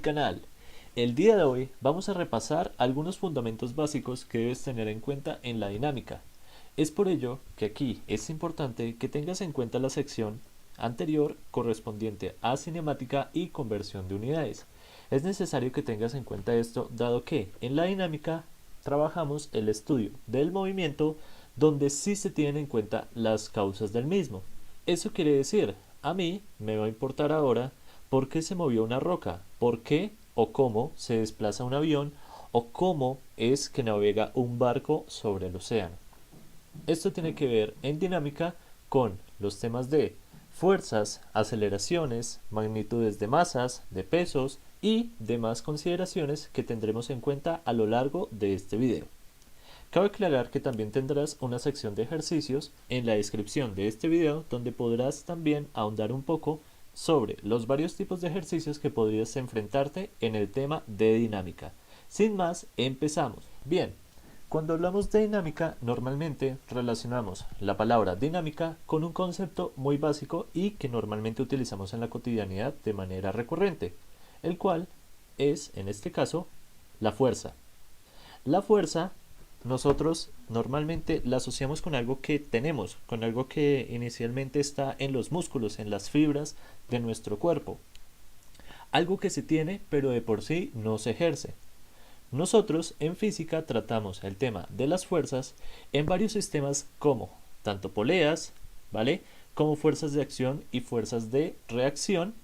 canal. El día de hoy vamos a repasar algunos fundamentos básicos que debes tener en cuenta en la dinámica. Es por ello que aquí es importante que tengas en cuenta la sección anterior correspondiente a cinemática y conversión de unidades. Es necesario que tengas en cuenta esto dado que en la dinámica trabajamos el estudio del movimiento donde sí se tienen en cuenta las causas del mismo. Eso quiere decir, a mí me va a importar ahora por qué se movió una roca, por qué o cómo se desplaza un avión o cómo es que navega un barco sobre el océano. Esto tiene que ver en dinámica con los temas de fuerzas, aceleraciones, magnitudes de masas, de pesos y demás consideraciones que tendremos en cuenta a lo largo de este video. Cabe aclarar que también tendrás una sección de ejercicios en la descripción de este video donde podrás también ahondar un poco sobre los varios tipos de ejercicios que podrías enfrentarte en el tema de dinámica. Sin más, empezamos. Bien, cuando hablamos de dinámica, normalmente relacionamos la palabra dinámica con un concepto muy básico y que normalmente utilizamos en la cotidianidad de manera recurrente, el cual es, en este caso, la fuerza. La fuerza nosotros normalmente la asociamos con algo que tenemos, con algo que inicialmente está en los músculos, en las fibras de nuestro cuerpo. Algo que se tiene, pero de por sí no se ejerce. Nosotros en física tratamos el tema de las fuerzas en varios sistemas como tanto poleas, ¿vale? Como fuerzas de acción y fuerzas de reacción,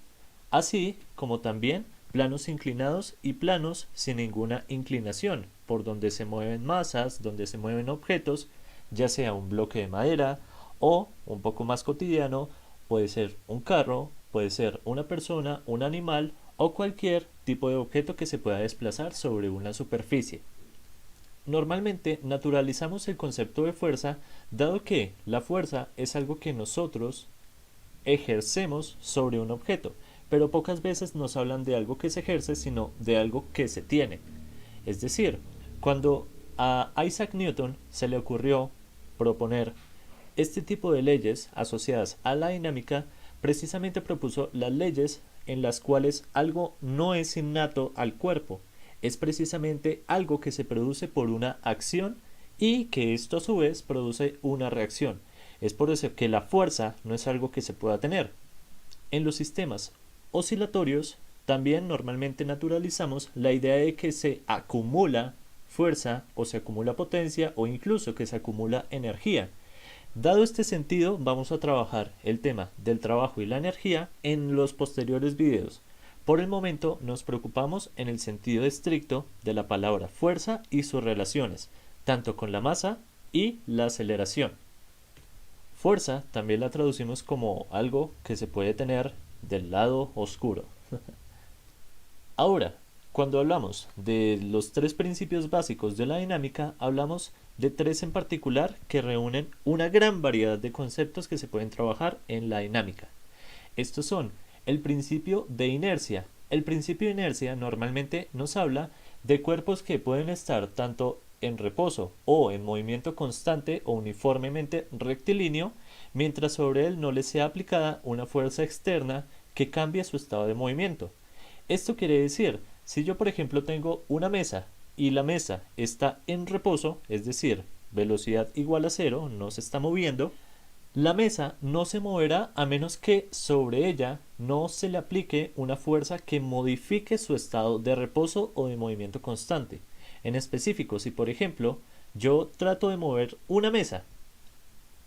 así como también planos inclinados y planos sin ninguna inclinación, por donde se mueven masas, donde se mueven objetos, ya sea un bloque de madera o, un poco más cotidiano, puede ser un carro, puede ser una persona, un animal o cualquier tipo de objeto que se pueda desplazar sobre una superficie. Normalmente naturalizamos el concepto de fuerza dado que la fuerza es algo que nosotros ejercemos sobre un objeto, pero pocas veces nos hablan de algo que se ejerce, sino de algo que se tiene. Es decir, cuando a Isaac Newton se le ocurrió proponer este tipo de leyes asociadas a la dinámica, precisamente propuso las leyes en las cuales algo no es innato al cuerpo, es precisamente algo que se produce por una acción y que esto a su vez produce una reacción. Es por eso que la fuerza no es algo que se pueda tener. En los sistemas oscilatorios también normalmente naturalizamos la idea de que se acumula fuerza o se acumula potencia o incluso que se acumula energía. Dado este sentido, vamos a trabajar el tema del trabajo y la energía en los posteriores videos. Por el momento nos preocupamos en el sentido estricto de la palabra fuerza y sus relaciones, tanto con la masa y la aceleración. Fuerza también la traducimos como algo que se puede tener del lado oscuro. Ahora, cuando hablamos de los tres principios básicos de la dinámica, hablamos de tres en particular que reúnen una gran variedad de conceptos que se pueden trabajar en la dinámica. Estos son el principio de inercia. El principio de inercia normalmente nos habla de cuerpos que pueden estar tanto en reposo o en movimiento constante o uniformemente rectilíneo, mientras sobre él no le sea aplicada una fuerza externa que cambie su estado de movimiento. Esto quiere decir, si yo por ejemplo tengo una mesa y la mesa está en reposo, es decir, velocidad igual a cero, no se está moviendo, la mesa no se moverá a menos que sobre ella no se le aplique una fuerza que modifique su estado de reposo o de movimiento constante. En específico, si por ejemplo yo trato de mover una mesa,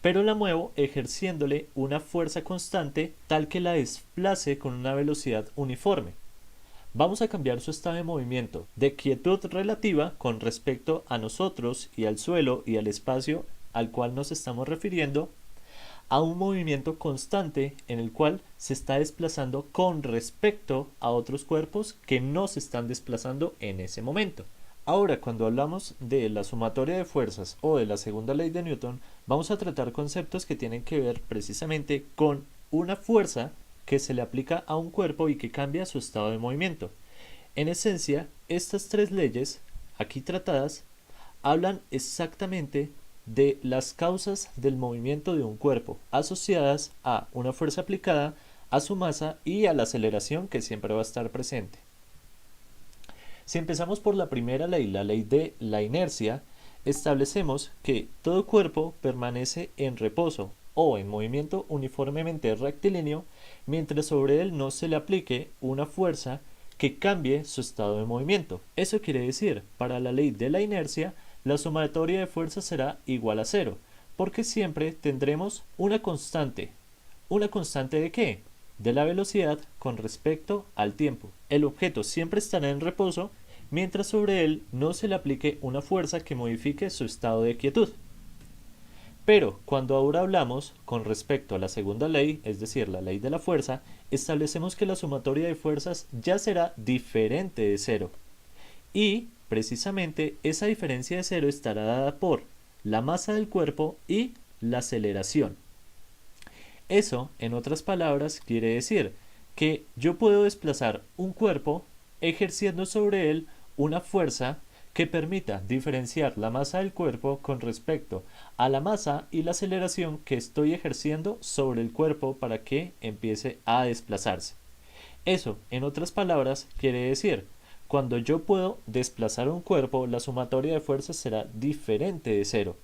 pero la muevo ejerciéndole una fuerza constante tal que la desplace con una velocidad uniforme. Vamos a cambiar su estado de movimiento de quietud relativa con respecto a nosotros y al suelo y al espacio al cual nos estamos refiriendo a un movimiento constante en el cual se está desplazando con respecto a otros cuerpos que no se están desplazando en ese momento. Ahora, cuando hablamos de la sumatoria de fuerzas o de la segunda ley de Newton, vamos a tratar conceptos que tienen que ver precisamente con una fuerza que se le aplica a un cuerpo y que cambia su estado de movimiento. En esencia, estas tres leyes, aquí tratadas, hablan exactamente de las causas del movimiento de un cuerpo, asociadas a una fuerza aplicada, a su masa y a la aceleración que siempre va a estar presente. Si empezamos por la primera ley, la ley de la inercia, establecemos que todo cuerpo permanece en reposo o en movimiento uniformemente rectilíneo mientras sobre él no se le aplique una fuerza que cambie su estado de movimiento. Eso quiere decir, para la ley de la inercia, la sumatoria de fuerzas será igual a cero, porque siempre tendremos una constante. ¿Una constante de qué? De la velocidad con respecto al tiempo. El objeto siempre estará en reposo mientras sobre él no se le aplique una fuerza que modifique su estado de quietud. Pero cuando ahora hablamos con respecto a la segunda ley, es decir, la ley de la fuerza, establecemos que la sumatoria de fuerzas ya será diferente de cero. Y precisamente esa diferencia de cero estará dada por la masa del cuerpo y la aceleración. Eso, en otras palabras, quiere decir que yo puedo desplazar un cuerpo ejerciendo sobre él una fuerza que permita diferenciar la masa del cuerpo con respecto a la masa y la aceleración que estoy ejerciendo sobre el cuerpo para que empiece a desplazarse. Eso, en otras palabras, quiere decir, cuando yo puedo desplazar un cuerpo, la sumatoria de fuerzas será diferente de cero.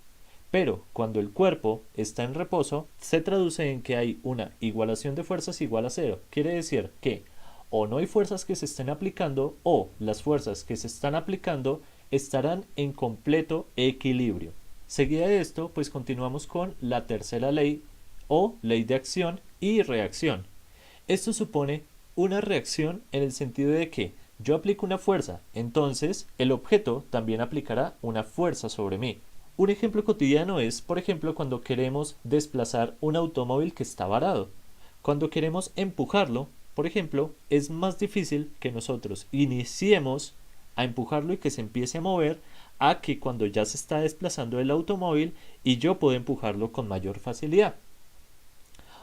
Pero cuando el cuerpo está en reposo, se traduce en que hay una igualación de fuerzas igual a cero. Quiere decir que o no hay fuerzas que se estén aplicando o las fuerzas que se están aplicando estarán en completo equilibrio. Seguida de esto, pues continuamos con la tercera ley o ley de acción y reacción. Esto supone una reacción en el sentido de que yo aplico una fuerza, entonces el objeto también aplicará una fuerza sobre mí. Un ejemplo cotidiano es, por ejemplo, cuando queremos desplazar un automóvil que está varado. Cuando queremos empujarlo, por ejemplo, es más difícil que nosotros iniciemos a empujarlo y que se empiece a mover a que cuando ya se está desplazando el automóvil y yo puedo empujarlo con mayor facilidad.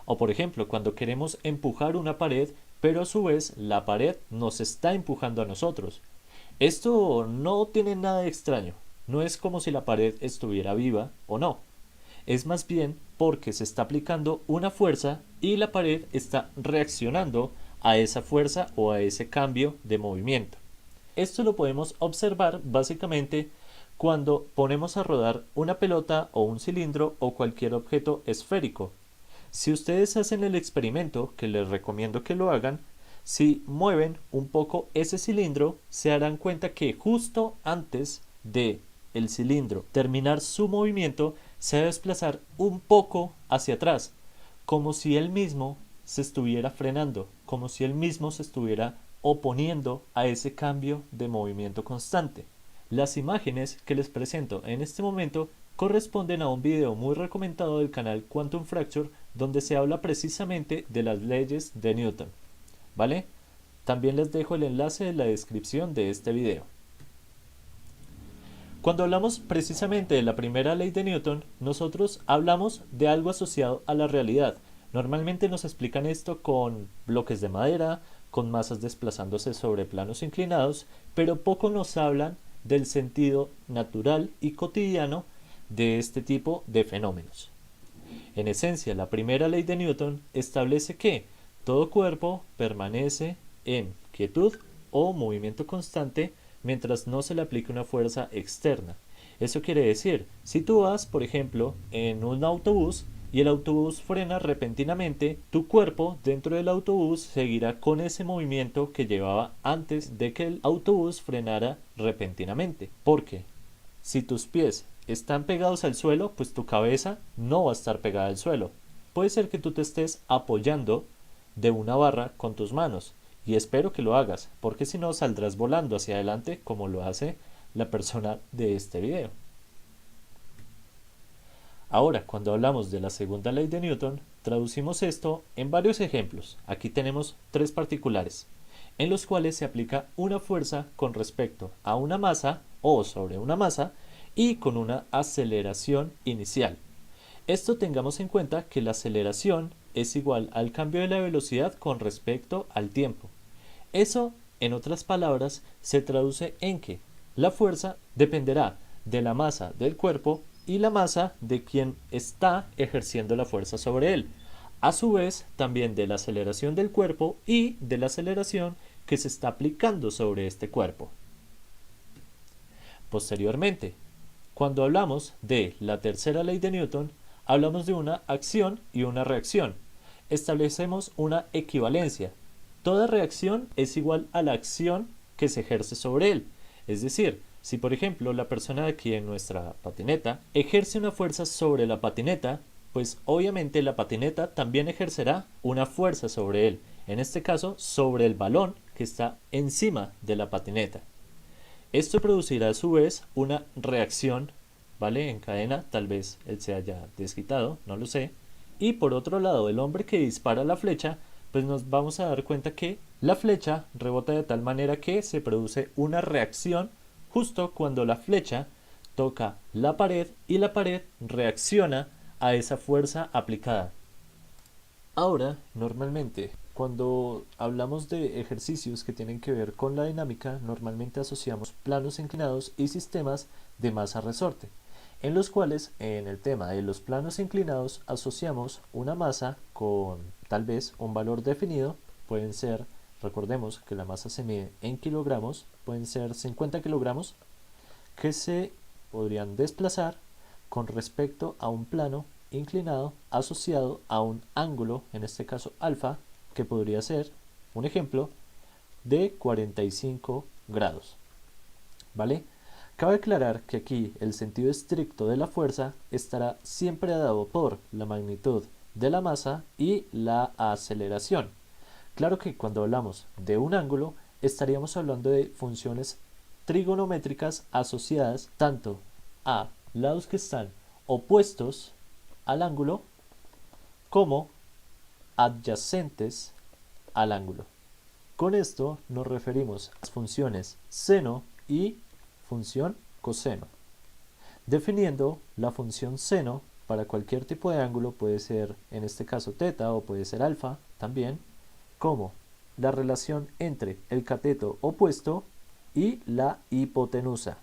O por ejemplo, cuando queremos empujar una pared, pero a su vez la pared nos está empujando a nosotros. Esto no tiene nada de extraño. No es como si la pared estuviera viva o no. Es más bien porque se está aplicando una fuerza y la pared está reaccionando a esa fuerza o a ese cambio de movimiento. Esto lo podemos observar básicamente cuando ponemos a rodar una pelota o un cilindro o cualquier objeto esférico. Si ustedes hacen el experimento, que les recomiendo que lo hagan, si mueven un poco ese cilindro, se darán cuenta que justo antes de el cilindro terminar su movimiento, se va a desplazar un poco hacia atrás, como si él mismo se estuviera frenando, como si él mismo se estuviera oponiendo a ese cambio de movimiento constante. Las imágenes que les presento en este momento corresponden a un video muy recomendado del canal Quantum Fracture, donde se habla precisamente de las leyes de Newton. ¿Vale? También les dejo el enlace en la descripción de este video. Cuando hablamos precisamente de la primera ley de Newton, nosotros hablamos de algo asociado a la realidad. Normalmente nos explican esto con bloques de madera, con masas desplazándose sobre planos inclinados, pero poco nos hablan del sentido natural y cotidiano de este tipo de fenómenos. En esencia, la primera ley de Newton establece que todo cuerpo permanece en quietud o movimiento constante mientras no se le aplique una fuerza externa. Eso quiere decir, si tú vas, por ejemplo, en un autobús y el autobús frena repentinamente, tu cuerpo dentro del autobús seguirá con ese movimiento que llevaba antes de que el autobús frenara repentinamente. Porque si tus pies están pegados al suelo, pues tu cabeza no va a estar pegada al suelo. Puede ser que tú te estés apoyando de una barra con tus manos, y espero que lo hagas, porque si no saldrás volando hacia adelante como lo hace la persona de este video. Ahora, cuando hablamos de la segunda ley de Newton, traducimos esto en varios ejemplos. Aquí tenemos 3 particulares, en los cuales se aplica una fuerza con respecto a una masa o sobre una masa y con una aceleración inicial. Esto tengamos en cuenta que la aceleración es igual al cambio de la velocidad con respecto al tiempo. Eso, en otras palabras, se traduce en que la fuerza dependerá de la masa del cuerpo y la masa de quien está ejerciendo la fuerza sobre él. A su vez, también de la aceleración del cuerpo y de la aceleración que se está aplicando sobre este cuerpo. posteriormente. Cuando hablamos de la tercera ley de Newton, hablamos de una acción y una reacción. Establecemos una equivalencia. Toda reacción es igual a la acción que se ejerce sobre él. Es decir, si por ejemplo la persona de aquí en nuestra patineta ejerce una fuerza sobre la patineta, pues obviamente la patineta también ejercerá una fuerza sobre él, en este caso sobre el balón que está encima de la patineta. Esto producirá a su vez una reacción, ¿vale? En cadena, tal vez él se haya desquitado, no lo sé. Y por otro lado, el hombre que dispara la flecha, pues nos vamos a dar cuenta que la flecha rebota de tal manera que se produce una reacción justo cuando la flecha toca la pared y la pared reacciona a esa fuerza aplicada. Ahora, normalmente, cuando hablamos de ejercicios que tienen que ver con la dinámica, normalmente asociamos planos inclinados y sistemas de masa-resorte, en los cuales, en el tema de los planos inclinados, asociamos una masa con tal vez un valor definido, pueden ser, recordemos que la masa se mide en kilogramos, pueden ser 50 kilogramos, que se podrían desplazar con respecto a un plano inclinado asociado a un ángulo, en este caso alfa, que podría ser, un ejemplo, de 45 grados. ¿Vale? Cabe aclarar que aquí el sentido estricto de la fuerza estará siempre dado por la magnitud de la masa y la aceleración. Claro que cuando hablamos de un ángulo, estaríamos hablando de funciones trigonométricas asociadas tanto a lados que están opuestos al ángulo como adyacentes al ángulo. Con esto nos referimos a las funciones seno y función coseno. Definiendo la función seno para cualquier tipo de ángulo, puede ser en este caso teta o puede ser alfa también, como la relación entre el cateto opuesto y la hipotenusa,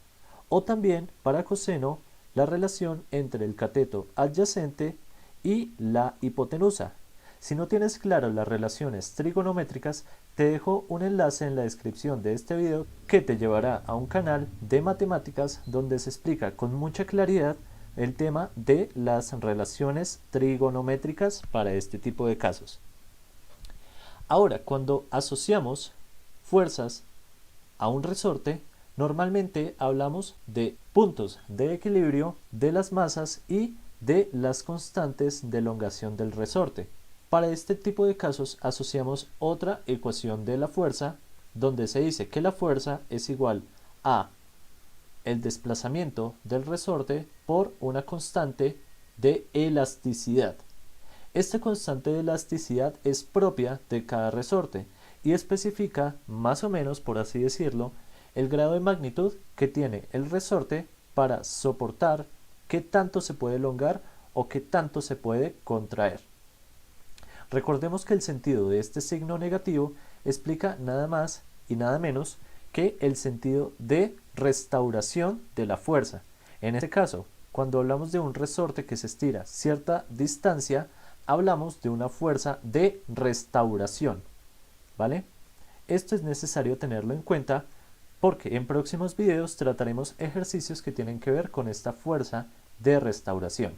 o también para coseno la relación entre el cateto adyacente y la hipotenusa. Si no tienes claras las relaciones trigonométricas, te dejo un enlace en la descripción de este video que te llevará a un canal de matemáticas donde se explica con mucha claridad el tema de las relaciones trigonométricas para este tipo de casos. Ahora, cuando asociamos fuerzas a un resorte, normalmente hablamos de puntos de equilibrio de las masas y de las constantes de elongación del resorte. Para este tipo de casos asociamos otra ecuación de la fuerza, donde se dice que la fuerza es igual a el desplazamiento del resorte por una constante de elasticidad. Esta constante de elasticidad es propia de cada resorte y especifica, más o menos por así decirlo, el grado de magnitud que tiene el resorte para soportar qué tanto se puede elongar o qué tanto se puede contraer. Recordemos que el sentido de este signo negativo explica nada más y nada menos que el sentido de restauración de la fuerza. En este caso, cuando hablamos de un resorte que se estira cierta distancia, hablamos de una fuerza de restauración, ¿vale? Esto es necesario tenerlo en cuenta porque en próximos videos trataremos ejercicios que tienen que ver con esta fuerza de restauración.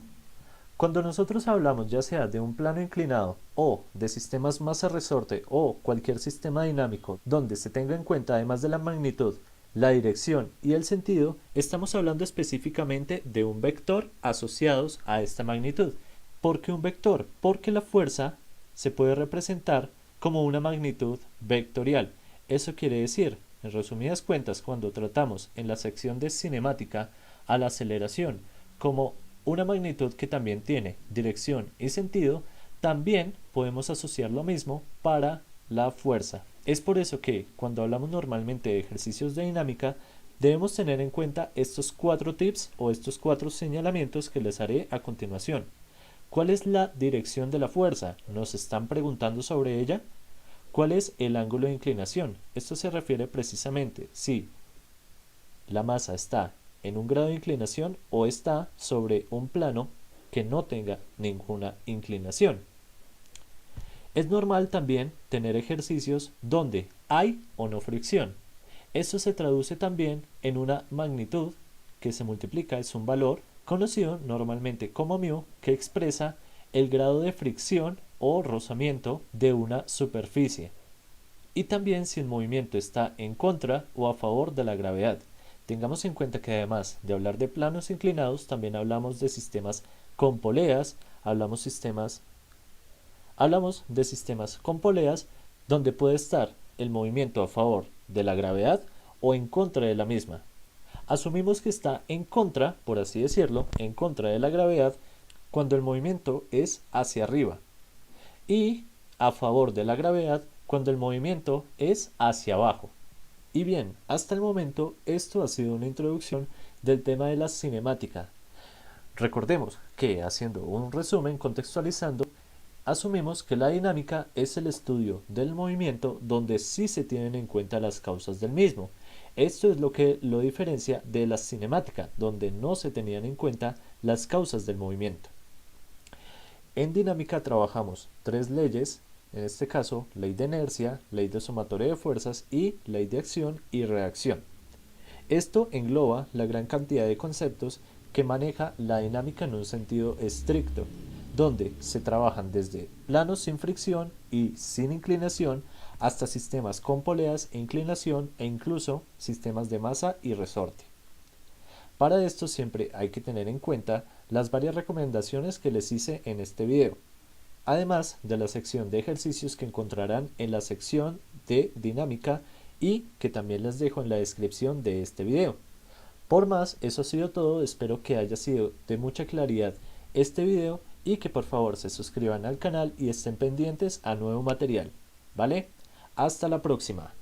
Cuando nosotros hablamos ya sea de un plano inclinado o de sistemas masa-resorte o cualquier sistema dinámico donde se tenga en cuenta además de la magnitud, la dirección y el sentido, estamos hablando específicamente de un vector asociados a esta magnitud. ¿Por qué un vector? Porque la fuerza se puede representar como una magnitud vectorial. Eso quiere decir, en resumidas cuentas, cuando tratamos en la sección de cinemática a la aceleración como una magnitud que también tiene dirección y sentido, también podemos asociar lo mismo para la fuerza. Es por eso que cuando hablamos normalmente de ejercicios de dinámica, debemos tener en cuenta estos 4 tips o estos 4 señalamientos que les haré a continuación. ¿Cuál es la dirección de la fuerza? ¿Nos están preguntando sobre ella? ¿Cuál es el ángulo de inclinación? Esto se refiere precisamente si la masa está en un grado de inclinación o está sobre un plano que no tenga ninguna inclinación. Es normal también tener ejercicios donde hay o no fricción. Esto se traduce también en una magnitud que se multiplica, es un valor conocido normalmente como μ, que expresa el grado de fricción o rozamiento de una superficie. Y también si el movimiento está en contra o a favor de la gravedad. Tengamos en cuenta que además de hablar de planos inclinados, también hablamos de sistemas con poleas, hablamos de sistemas con poleas donde puede estar el movimiento a favor de la gravedad o en contra de la misma. Asumimos que está en contra, por así decirlo, en contra de la gravedad cuando el movimiento es hacia arriba y a favor de la gravedad cuando el movimiento es hacia abajo. Y bien, hasta el momento esto ha sido una introducción del tema de la cinemática. Recordemos que, haciendo un resumen, contextualizando, asumimos que la dinámica es el estudio del movimiento donde sí se tienen en cuenta las causas del mismo. Esto es lo que lo diferencia de la cinemática, donde no se tenían en cuenta las causas del movimiento. En dinámica trabajamos tres leyes, en este caso ley de inercia, ley de sumatoria de fuerzas y ley de acción y reacción. Esto engloba la gran cantidad de conceptos que maneja la dinámica en un sentido estricto, donde se trabajan desde planos sin fricción y sin inclinación hasta sistemas con poleas e inclinación e incluso sistemas de masa y resorte. Para esto siempre hay que tener en cuenta las varias recomendaciones que les hice en este video, además de la sección de ejercicios que encontrarán en la sección de dinámica y que también les dejo en la descripción de este video. Por más, eso ha sido todo, espero que haya sido de mucha claridad este video y que por favor se suscriban al canal y estén pendientes a nuevo material, ¿vale? Hasta la próxima.